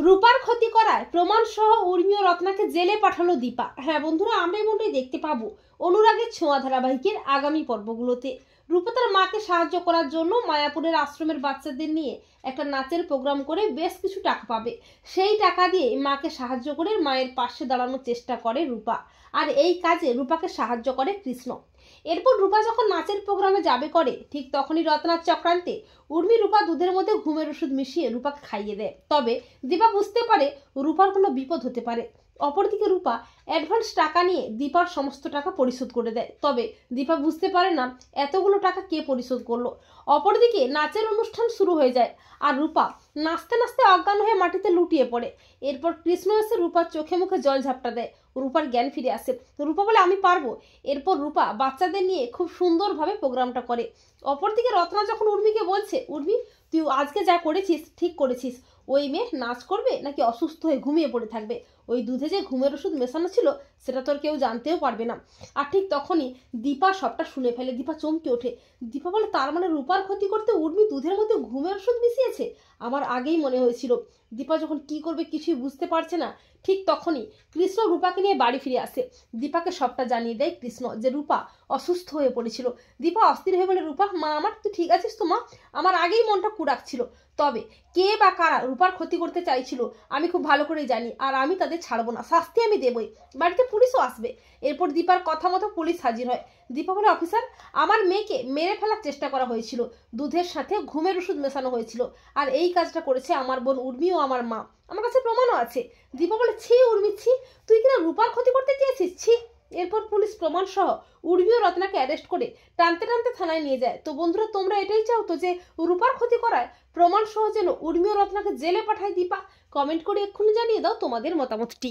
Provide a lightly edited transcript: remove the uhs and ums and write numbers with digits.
রূপার ক্ষতি করায় প্রমাণ সহ উর্মি ও রত্নাকে জেলে পাঠালো দীপা। হ্যাঁ বন্ধুরা, আমরা এমনটাই দেখতে পাবো অনুরাগের ছোঁয়া ধারাবাহিকের আগামী পর্বগুলোতে। রূপা তার মাকে সাহায্য করার জন্য মায়াপুরের আশ্রমের বাচ্চাদের নিয়ে একটা নাচের প্রোগ্রাম করে বেশ কিছু টাকা পাবে। সেই টাকা দিয়ে মাকে সাহায্য করে মায়ের পাশে দাঁড়ানোর চেষ্টা করে রূপা, আর এই কাজে রূপাকে সাহায্য করে কৃষ্ণ। এরপর রূপা যখন নাচের প্রোগ্রামে যাবে করে, ঠিক তখনই রত্নার চক্রান্তে উর্মি রূপা দুধের মধ্যে ঘুমের ওষুধ মিশিয়ে রূপাকে খাইয়ে দেয়। তবে দীপা বুঝতে পারে রূপার কোনো বিপদ হতে পারে। অপরদিকে রূপা অ্যাডভান্স টাকা নিয়ে দীপার সমস্ত টাকা পরিশোধ করে দেয়। তবে দীপা বুঝতে পারে না এতগুলো টাকা কে পরিশোধ করলো। অপরদিকে নাচের অনুষ্ঠান শুরু হয়ে যায় আর রূপা নাচতে নাচতে অজ্ঞান হয়ে মাটিতে লুটিয়ে পড়ে। এরপর কৃষ্ণ এসে রূপার চোখে মুখে জল ঝাপটা দেয়। রূপার জ্ঞান ফিরে আসে। রূপা বলে আমি পারবো। এরপর রূপা বাচ্চাদের নিয়ে খুব সুন্দরভাবে প্রোগ্রামটা করে। অপরদিকে রত্না যখন উর্মিকে বলছে, উর্মি তুই আজকে যা করেছিস ঠিক করেছিস, ওই মেয়ে নাচ করবে নাকি অসুস্থ হয়ে ঘুমিয়ে পড়ে থাকবে, ওই দুধে যে ঘুমের ওষুধ মেশানো ছিল সেটা তোর কেউ জানতেও পারবে না। আর ঠিক তখনই দীপা সবটা শুনে ফেলে। দীপা চমকে ওঠে। দীপা বলে তার মানে রূপার ক্ষতি করতে উর্মি দুধের মধ্যে ঘুমের ওষুধ মিশিয়েছে। আমার আগেই মনে হয়েছিল। দীপা যখন কি করবে কিছুই বুঝতে পারছে না, ঠিক তখনই কৃষ্ণ রূপাকে নিয়ে বাড়ি ফিরে আসে। দীপাকে সবটা জানিয়ে দেয় কৃষ্ণ যে রূপা অসুস্থ হয়ে পড়েছিল। দীপা অস্থির হয়ে বলে, রূপা মা আমার, তুই ঠিক আছিস তো মা? আমার আগেই মনটা কুড়াচ্ছিল। তবে কে বা কারা রূপার ক্ষতি করতে চাইছিল আমি খুব ভালো করেই জানি, আর আমি তাদের ছাড়বো না, শাস্তি আমি দেবই। বাড়িতে পুলিশও আসবে। এরপর দীপার কথা মতো পুলিশ হাজির হয়। দীপা বলে, অফিসার আমার মেয়েকে মেরে ফেলার চেষ্টা করা হয়েছিল, দুধের সাথে ঘুমের ওষুধ মেশানো হয়েছিল, আর এই কাজটা করেছে আমার বোন উর্মি ও আমার মা, আমার কাছে প্রমাণও আছে। দীপা বলে, ছি উর্মি ছি, তুই কিনা রূপার ক্ষতি করতে চেয়েছিস, ছি। এরপর পুলিশ প্রমাণ সহ উর্মি ও রত্নাকে অ্যারেস্ট করে টানতে টানতে থানায় নিয়ে যায়। তো বন্ধুরা, তোমরা এটাই চাও তো যে রূপার ক্ষতি করায় প্রমাণ সহ যেন উর্মি ও রত্নাকে জেলে পাঠায় দীপা? কমেন্ট করে এক্ষুনি জানিয়ে দাও তোমাদের মতামতটি।